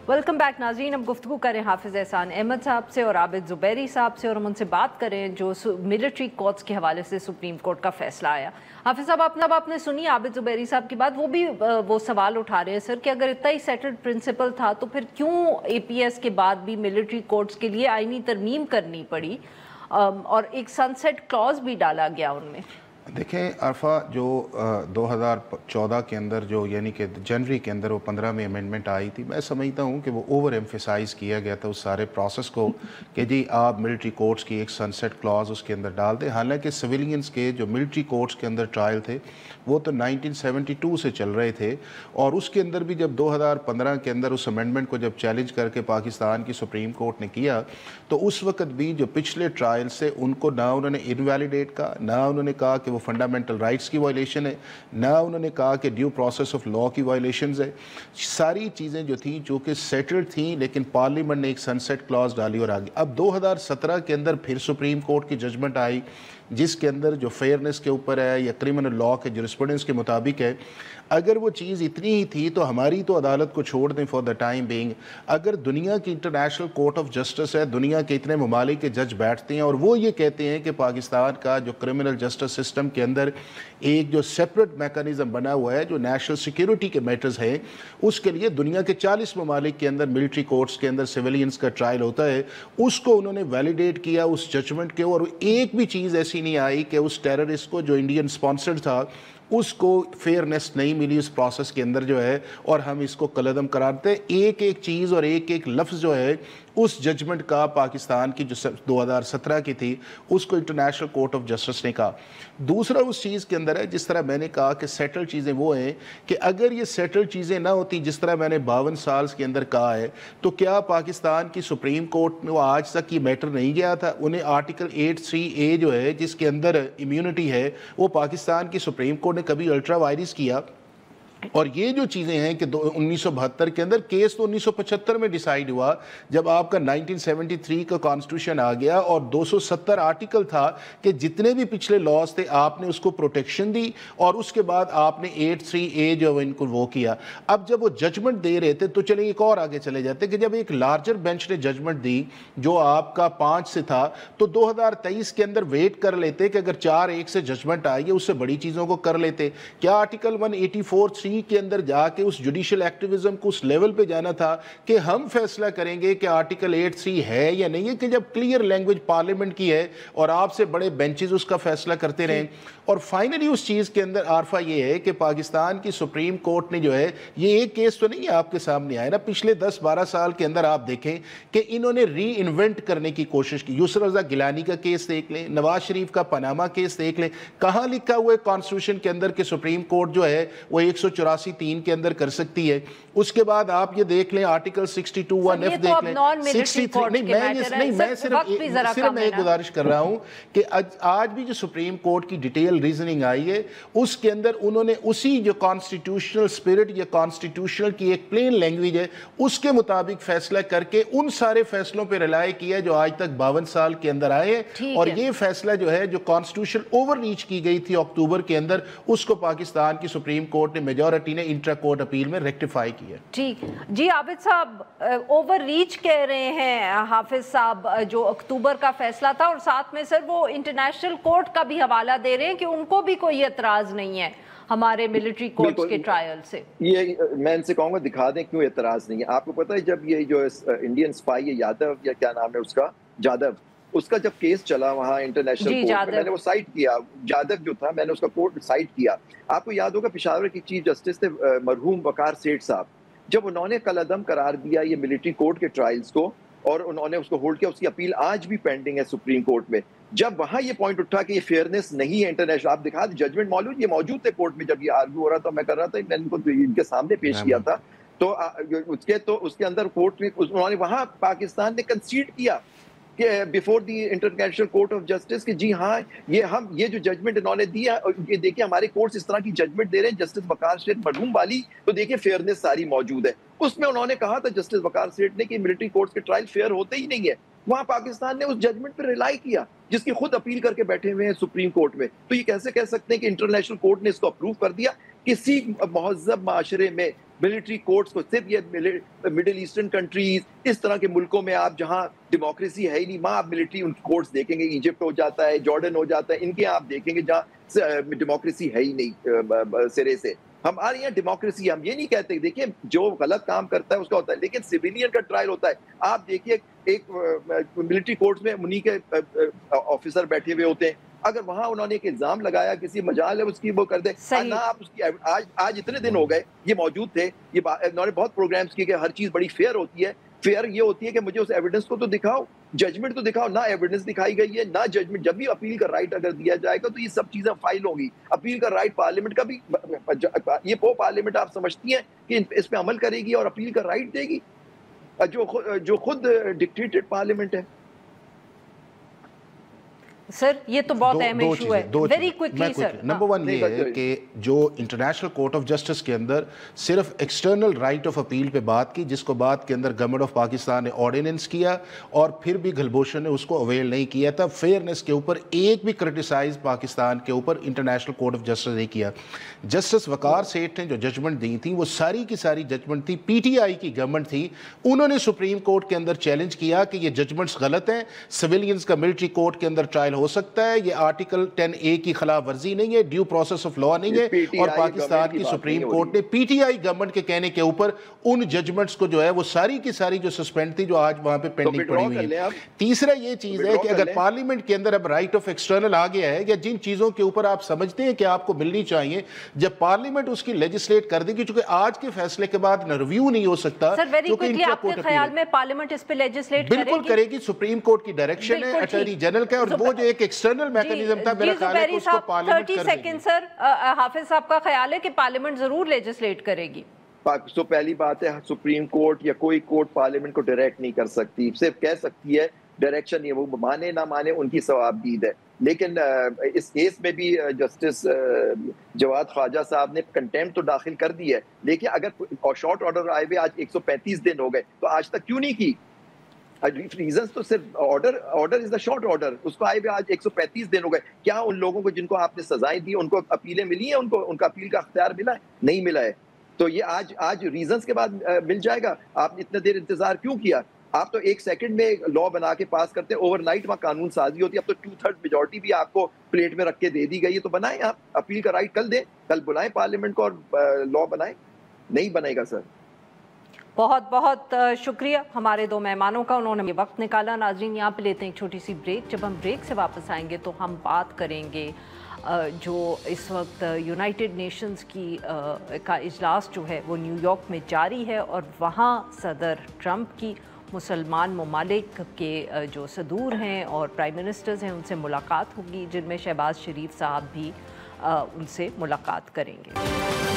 Welcome back नाज़रीन। हम गुफ्तगू करें हाफिज़ एहसान अहमद साहब से और आबिद ज़ुबैरी साहब से, और हम उनसे बात करें जो मिलिट्री कोर्ट्स के हवाले से सुप्रीम कोर्ट का फैसला आया। हाफिज़ साहब, आपने सुनी आबिद ज़ुबैरी साहब की बात, वो भी वो सवाल उठा रहे हैं सर कि अगर इतना ही सेटल्ड प्रिंसिपल था तो फिर क्यों APS के बाद भी मिलिट्री कोर्ट्स के लिए आईनी तरमीम करनी पड़ी और एक सनसेट क्लॉज भी डाला गया उनमें। देखें अरफा, जो 2014 के अंदर जो यानी कि जनवरी के अंदर वो 15 में अमेंडमेंट आई थी, मैं समझता हूँ कि वो ओवर एम्फेसाइज़ किया गया था उस सारे प्रोसेस को कि जी आप मिलिट्री कोर्ट्स की एक सनसेट क्लॉज उसके अंदर डाल दें। हालांकि सिविलियंस के जो मिलिट्री कोर्ट्स के अंदर ट्रायल थे वो तो 1972 से चल रहे थे, और उसके अंदर भी जब 2015 के अंदर उस अमेंडमेंट को जब चैलेंज करके पाकिस्तान की सुप्रीम कोर्ट ने किया तो उस वक्त भी जो पिछले ट्रायल से उनको ना उन्होंने इनवैलिडेट कहा, ना उन्होंने कहा कि वो फंडामेंटल राइट्स की वायलेशन है, ना उन्होंने कहा कि ड्यू प्रोसेस ऑफ लॉ की वायलेशंस है। सारी चीज़ें जो थी जो कि सेटल्ड थी, लेकिन पार्लियामेंट ने एक सनसेट क्लॉज डाली और आगे। अब 2017 के अंदर फिर सुप्रीम कोर्ट की जजमेंट आई जिसके अंदर जो फेयरनेस के ऊपर है या क्रिमिनल लॉ के जुरिस्प्रूडेंस के मुताबिक है, अगर वो चीज़ इतनी ही थी तो हमारी तो अदालत को छोड़ दें फॉर द टाइम बीइंग। अगर दुनिया की इंटरनेशनल कोर्ट ऑफ जस्टिस है, दुनिया के इतने ममालिक के जज बैठते हैं और वो ये कहते हैं कि पाकिस्तान का जो क्रिमिनल जस्टिस सिस्टम के अंदर एक जो सेपरेट मैकेनिज़्म बना हुआ है जो नेशनल सिक्योरिटी के मैटर्स हैं, उसके लिए दुनिया के 40 ममालिक के अंदर मिलिट्री कोर्ट्स के अंदर सिविलियंस का ट्रायल होता है, उसको उन्होंने वैलिडेट किया उस जजमेंट के। और एक भी चीज़ ऐसी नहीं आई कि उस टेररिस्ट को जो इंडियन स्पॉन्सर्ड था उसको फेयरनेस नहीं मिली उस प्रोसेस के अंदर जो है, और हम इसको कलअदम कराते। एक एक चीज़ और एक एक लफ्ज़ जो है उस जजमेंट का पाकिस्तान की जो 2017 की थी उसको इंटरनेशनल कोर्ट ऑफ जस्टिस ने कहा। दूसरा उस चीज़ के अंदर है, जिस तरह मैंने कहा कि सेटल चीज़ें वो हैं कि अगर ये सेटल चीज़ें ना होती जिस तरह मैंने 52 साल के अंदर कहा है, तो क्या पाकिस्तान की सुप्रीम कोर्ट में वो आज तक ये मैटर नहीं गया था? उन्हें आर्टिकल 83A जो है जिसके अंदर इम्यूनिटी है, वो पाकिस्तान की सुप्रीम कोर्ट ने कभी अल्ट्रा वायरस किया? और ये जो चीज़ें हैं कि 1972 के अंदर केस तो 1975 में डिसाइड हुआ जब आपका 1973 का कॉन्स्टिट्यूशन आ गया और 270 आर्टिकल था कि जितने भी पिछले लॉज थे आपने उसको प्रोटेक्शन दी, और उसके बाद आपने 83A जो इनको वो किया। अब जब वो जजमेंट दे रहे थे तो चले एक और आगे चले जाते कि जब एक लार्जर बेंच ने जजमेंट दी जो आपका 5 से था, तो 2023 के अंदर वेट कर लेते कि अगर 4-1 से जजमेंट आई है उससे बड़ी चीज़ों को कर लेते। क्या आर्टिकल 184(3) के अंदर जाके उस जुडिशियल एक्टिविज्म को उस लेवल पे जाना था कि हम फैसला करेंगे कि आर्टिकल 83 है या नहीं है, कि जब क्लियर लैंग्वेज पार्लियामेंट की है और आपसे बड़े बेंचेस उसका फैसला करते रहें। और फाइनली उस चीज़ के अंदर आरफा ये है कि पाकिस्तान की सुप्रीम कोर्ट ने जो है, ये एक केस तो नहीं है आपके सामने आया ना, पिछले 10-12 साल के अंदर आप देखें कि इन्होंने री इन्वेंट करने की कोशिश की। यूसुफ रज़ा गिलानी का केस देख लें, नवाज शरीफ का पनामा केस देख लें, कहाँ लिखा हुआ है कॉन्स्टिट्यूशन के अंदर कि सुप्रीम कोर्ट जो है वो 184(3) के अंदर कर सकती है। उसके बाद आप ये देख लें आर्टिकल 62(1)(f) देख लें, 63 नहीं, मैं सिर्फ एक गुजारिश कर रहा हूं कि आज भी जो सुप्रीम कोर्ट की डिटेल रीजनिंग आई है उसके अंदर उन्होंने उसी जो कॉन्स्टिट्यूशनल स्पिरिट या कॉन्स्टिट्यूशनल की एक प्लेन लैंग्वेज है उसके मुताबिक फैसला करके उन सारे फैसलों पर रिलाय किया जो आज तक 52 साल के अंदर आए हैं। और ये फैसला जो है जो कॉन्स्टिट्यूशन ओवर रीच की गई थी अक्टूबर के अंदर, उसको पाकिस्तान की सुप्रीम कोर्ट ने मेजॉरिटी ने इंट्रा कोर्ट अपील में रेक्टिफाई किया। ठीक जी, आबिद साहब ओवर रीच कह रहे हैं हाफिज साहब जो अक्टूबर का फैसला था, और साथ में सर वो इंटरनेशनल कोर्ट का भी हवाला दे रहे हैं कि उनको भी कोई एतराज नहीं है हमारे मिलिट्री कोर्ट्स के ट्रायल से। ये मैं इनसे कहूँगा दिखा दें क्यों एतराज नहीं है। आपको पता है जब ये जो इंडियन स्पाई है यादव या क्या नाम है उसका, जादव, उसका जब केस चला वहाँ इंटरनेशनल कोर्ट में, मैंने वो साइट किया, जादव जो था मैंने उसका कोर्ट साइट किया। आपको याद होगा पेशावर के चीफ जस्टिस थे मरहूम वकार सेठ साहब, जब उन्होंने कलअदम करार दिया ये मिलिट्री कोर्ट के ट्रायल्स को और उन्होंने उसको होल्ड किया, उसकी अपील आज भी पेंडिंग है सुप्रीम कोर्ट में। जब वहां ये पॉइंट उठा कि ये फेयरनेस नहीं है इंटरनेशनल, आप दिखा जजमेंट मौजूद, ये मौजूद थे कोर्ट में जब ये आर्ग्यू हो रहा था, मैं कर रहा था, मैंने इनको इनके सामने पेश किया था, तो उसके अंदर कोर्ट में उन्होंने वहां पाकिस्तान ने कंसीड किया before the international court of justice कि जी हाँ ये जो जजमेंट इन्होंने दिया, ये देखिए हमारे कोर्ट्स इस तरह की जजमेंट दे रहे हैं जस्टिस वकार सेठ मरहूम वाली, तो देखिए फेयरनेस सारी मौजूद है। उसमें उन्होंने कहा था जस्टिस वकार सेठ ने कि मिलिट्री कोर्ट्स के ट्रायल फेयर होते ही नहीं है। वहां पाकिस्तान ने उस जजमेंट पर रिलाई किया जिसकी खुद अपील करके बैठे हुए हैं सुप्रीम कोर्ट में। तो ये कैसे कह सकते हैं कि इंटरनेशनल कोर्ट ने इसको अप्रूव कर दिया? किसी महज़ब माशरे में ملٹری کورٹس کو. صرف یہ مڈل ایسٹرن کنٹریز, اس طرح کے ملکوں میں آپ جہاں ڈیموکریسی ہے ہی نہیں, وہاں آپ ملٹری ان کورٹس دیکھیں گے. ایجپٹ ہو جاتا ہے, جارڈن ہو جاتا ہے, ان کے آپ دیکھیں گے جہاں ڈیموکریسی ہے ہی نہیں سرے سے. ہمارے یہاں ڈیموکریسی, ہم یہ نہیں کہتے, دیکھیں جو غلط کام کرتا ہے اس کا ہوتا ہے, لیکن سویلین کا ٹرائل ہوتا ہے. آپ دیکھیے ایک ملٹری کورٹس میں انہی کے آفیسر بیٹھے ہوئے ہوتے ہیں, اگر وہاں انہوں نے ایک الزام لگایا کسی مجال ہے اس کی وہ کر دیں نہ, آپ اس کی آج اتنے دن ہو گئے یہ موجود تھے, یہ انہوں نے بہت پروگرامز کیے کہ ہر چیز بڑی فیئر ہوتی ہے. فیئر یہ ہوتی ہے کہ مجھے اس ایویڈنس کو تو دکھاؤ, ججمنٹ تو دکھاؤ. نہ ایویڈنس دکھائی گئی ہے نہ ججمنٹ. جب بھی اپیل کا رائٹ اگر دیا جائے گا تو یہ سب چیزیں فائل ہوں گی. اپیل کا رائٹ پارلیمنٹ کا بھی, یہ وہ پارلیمنٹ آپ سمجھتی ہیں کہ اس پہ عمل کرے گی اور اپیل کا رائٹ دے گی, جو خود ڈکٹیٹڈ پارلیمنٹ ہے. سر یہ تو بہت اہم ایشو ہے. ویری کوئکلی سر. نمبر 1 یہ ہے کہ جو انٹرنیشنل کورٹ آف جسٹس کے اندر صرف ایکسٹرنل رائٹ آف اپیل پہ بات کی, جس کو بعد کے اندر گورنمنٹ آف پاکستان نے آرڈیننس کیا اور پھر بھی گھلبوشن نے اس کو اویل نہیں کیا تھا. فیئرنس کے اوپر ایک بھی کرٹیسائز پاکستان کے اوپر انٹرنیشنل کورٹ آف جسٹس نے کیا. جسٹس وقار سیٹھ نے جو ججمنٹ دی تھی وہ ساری کی ساری ججمنٹ تھی پی ٹی آئی کی گورنمنٹ تھی. انہوں نے سپریم کورٹ کے اندر چیلنج کیا کہ یہ ججمنٹس غلط ہیں, سویلینز کا ملٹری کورٹ کے اندر ٹرائل ہو سکتا ہے, یہ آرٹیکل 10A کی خلاف ورزی نہیں ہے, ڈیو پروسیس آف لاء نہیں ہے. اور پاکستان کی سپریم کورٹ نے پی ٹی آئی گورنمنٹ کے کہنے کے اوپر ان ججمنٹس کو جو ہے وہ ساری کی ساری جو سسپینڈ تھی جو آج وہاں پہ پینڈنگ پڑی ہوئی ہے. تیسرا یہ چیز ہے کہ اگر پارلیمنٹ کے اندر اب رائٹ آف ایکسٹرنل آ گیا ہے, یا جن چیزوں کے اوپر آپ سمجھتے ہیں کہ آپ کو ملنی چاہیے, جب پارلیمنٹ اس کی لیجسلیٹ کر دے گی, چونکہ آج کے فیصلے کے بعد نہ ریویو نہیں ہو سکتا. سر ویری کوئکلی آپ کے خیال میں پارلیمنٹ اس پہ لیجسلیٹ کرے گی؟ بالکل کرے گی. سپریم کورٹ کی ڈائریکشن ہے, اٹارنی جنرل کا, اور وہ جو ایک ایکسٹرنل میکانزم تھا میرا خیال ہے کہ اس کو پارلیمنٹ کر دے گی. 30 سیکنڈ سر, حافظ صاحب کا خیال ہے کہ پارلیمنٹ ضرور لیجسلیٹ کرے گی. تو پہلی بات ہے سپریم کورٹ یا کوئی کورٹ پارلیمنٹ کو ڈائریکٹ نہیں کر سکتی, صرف کہہ سکتی ہے ڈائریکشن, یہ وہ مانے نہ مانے ان کی ثوابدید ہے. لیکن اس کیس میں بھی جسٹس جواد خواجہ صاحب نے کنٹیمپٹ تو داخل کر دی ہے, لیکن اگر شارٹ آرڈر آئے ہوئے آج 135 دن ہو گئے تو آج تک کیوں نہیں کی؟ ریزنس تو صرف order is the short order, اس کو آئے ہوئے آج 135 دن ہو گئے. کیا ان لوگوں کو جن کو آپ نے سزائیں دی ان کو اپیلیں ملی ہیں, ان کا اپیل کا اختیار ملا ہے؟ نہیں ملا ہے. تو یہ آج ریزنس کے بعد مل جائے گا. آپ نے اتنا دیر انتظار کیوں کیا؟ آپ تو ایک سیکنڈ میں لا بنا کے پاس کرتے ہیں, اوور نائٹ وہاں قانون سازی ہوتی ہے. اب تو 2/3 میجورٹی بھی آپ کو پلیٹ میں رکھ کے دے دی گئی ہے, تو بنائیں, آپ اپیل کا رائٹ کل دیں, کل بلائیں پارلیمنٹ کو اور لا بنائیں. نہیں بنے گا سر. بہت بہت شکریہ ہمارے دو مہمانوں کا, انہوں نے یہ وقت نکالا. ناظرین یہاں پہ لیتے ہیں ایک چھوٹی سی بریک. جب ہم بریک سے واپس آئیں گے تو ہم بات کریں گے جو اس وقت یونائٹڈ نیشنز کا اجلاس جو ہے وہ نیو یارک میں جاری ہے, اور وہاں صدر ٹرمپ کی مسلمان ممالک کے جو صدور ہیں اور پرائم منسٹرز ہیں ان سے ملاقات ہوگی, جن میں شہباز شریف صاحب بھی ان سے ملاقات کریں گے.